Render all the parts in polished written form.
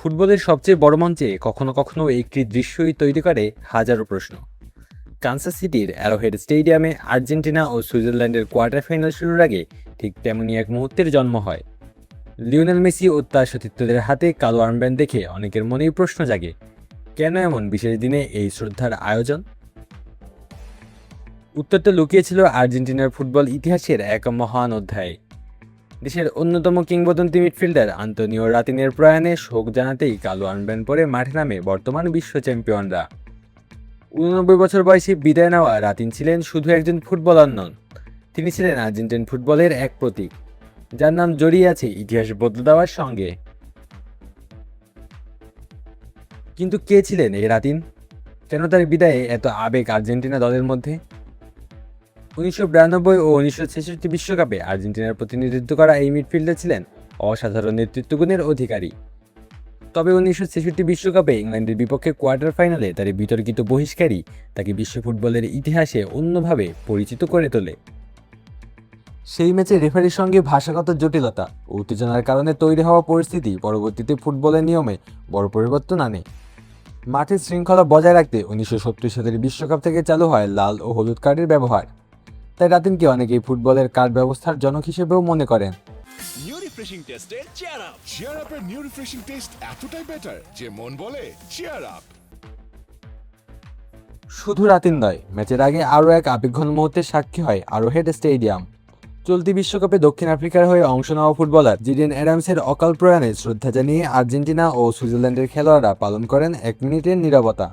ফুটবলের সবচেয়ে বড় মঞ্চে কখনো কখনো একটি দৃশ্যই তৈরি করে হাজারো প্রশ্ন। কানসাস সিটির অ্যারোহেড স্টেডিয়ামে আর্জেন্টিনা ও সুইজারল্যান্ডের কোয়ার্টার ফাইনাল শুরুর আগে ঠিক তেমনই এক মুহূর্তের জন্ম হয়। লিওনেল মেসি ও তার সতীর্থদের হাতে কালো আর্মব্যান্ড দেখে অনেকের মনেই প্রশ্ন জাগে, কেন এমন বিশেষ দিনে এই শ্রদ্ধার আয়োজন? উত্তরটা লুকিয়েছিল আর্জেন্টিনার ফুটবল ইতিহাসের এক মহান অধ্যায়ে। দেশের অন্যতম কিংবদন্তি মিডফিল্ডার আন্তোনিও রাতিনের প্রয়াণে শোক জানাতেই কালো আর্মব্যান্ড পরে মাঠে নামে বর্তমান বিশ্ব চ্যাম্পিয়নরা। 89 বছর বয়সী বিদায় নেওয়া রাতিন ছিলেন শুধু একজন ফুটবলার নন, তিনি ছিলেন আর্জেন্টিন ফুটবলের এক প্রতীক, যার নাম জড়িয়ে আছে ইতিহাস বদলে দেওয়ার সঙ্গে। কিন্তু কে ছিলেন এই রাতিন? কেন তার বিদায়ে এত আবেগ আর্জেন্টিনা দলের মধ্যে? 1992 ও 1966 বিশ্বকাপে আর্জেন্টিনার প্রতিনিধিত্ব করা এই মিডফিল্ডার ছিলেন অসাধারণ নেতৃত্বগুণের অধিকারী। তবে 1966 বিশ্বকাপে ইংল্যান্ডের বিপক্ষে কোয়ার্টার ফাইনালে তার বিতর্কিত বহিষ্কারই তাকে বিশ্ব ফুটবলের ইতিহাসে অন্যভাবে পরিচিত করে তোলে। সেই ম্যাচে রেফারির সঙ্গে ভাষাগত জটিলতা ও উত্তেজনার কারণে তৈরি হওয়া পরিস্থিতি পরবর্তীতে ফুটবলের নিয়মে বড় পরিবর্তন আনে। মাঠের শৃঙ্খলা বজায় রাখতে 1970 সালের বিশ্বকাপ থেকে চালু হয় লাল ও হলুদ কার্ডের ব্যবহার। তাই রাতিনকে অনেকেই ফুটবলের কার্ড ব্যবস্থার জনক হিসেবেও মনে করেন। নিউ রিফ্রেশিং টেস্টে চিয়ার আপের নিউ রিফ্রেশিং টেস্ট এতটাই বেটার যে মন বলে চিয়ার আপ। শুধু রাতিন নয়, ম্যাচের আগে আরও এক আবেগঘন মুহূর্তের সাক্ষী হয় অ্যারোহেড স্টেডিয়াম। চলতি বিশ্বকাপে দক্ষিণ আফ্রিকার হয়ে অংশ নেওয়া ফুটবলার জিডেন অ্যাডামসের অকাল প্রয়াণে শ্রদ্ধা জানিয়ে আর্জেন্টিনা ও সুইজারল্যান্ডের খেলোয়াড়রা পালন করেন 1 মিনিটের নীরবতা।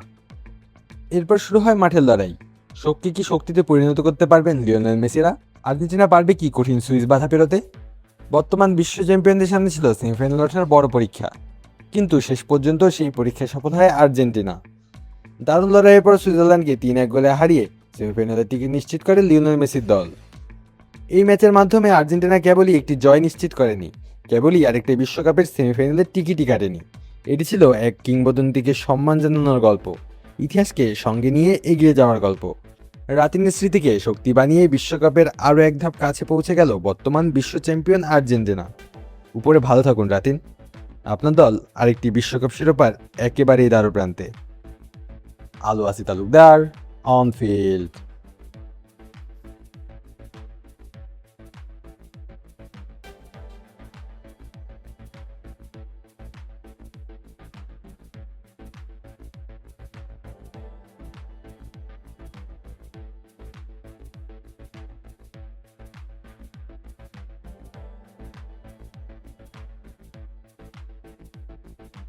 এরপর শুরু হয় মাঠের লড়াই। শক্তি কি শক্তিতে পরিণত করতে পারবেন লিওনেল মেসিরা? আর্জেন্টিনা পারবে কি কঠিন সুইস বাধা পেরোতে? বর্তমান বিশ্ব চ্যাম্পিয়নদের সামনে ছিল সেমিফাইনাল ওঠার বড় পরীক্ষা, কিন্তু শেষ পর্যন্ত সেই পরীক্ষায় সফল হয় আর্জেন্টিনা। দারুণ লড়াইয়ের পর সুইজারল্যান্ডকে 3-1 গোলে হারিয়ে সেমিফাইনালের টিকিট নিশ্চিত করে লিওনেল মেসির দল। এই ম্যাচের মাধ্যমে আর্জেন্টিনা কেবলই একটি জয় নিশ্চিত করেনি, কেবলই আরেকটি বিশ্বকাপের সেমিফাইনালের টিকিটই কাটেনি। এটি ছিল এক কিংবদন্তিকে সম্মান জানানোর গল্প, ইতিহাসকে সঙ্গে নিয়ে এগিয়ে যাওয়ার গল্প। রাতিনের স্মৃতিকে শক্তি বানিয়ে বিশ্বকাপের আরও এক ধাপ কাছে পৌঁছে গেল বর্তমান বিশ্ব চ্যাম্পিয়ন আর্জেন্টিনা। উপরে ভালো থাকুন রাতিন, আপনার দল আরেকটি বিশ্বকাপ শিরোপার একেবারেই দ্বারপ্রান্তে। আলো আসি তালুকদার, অন ফিল্ড।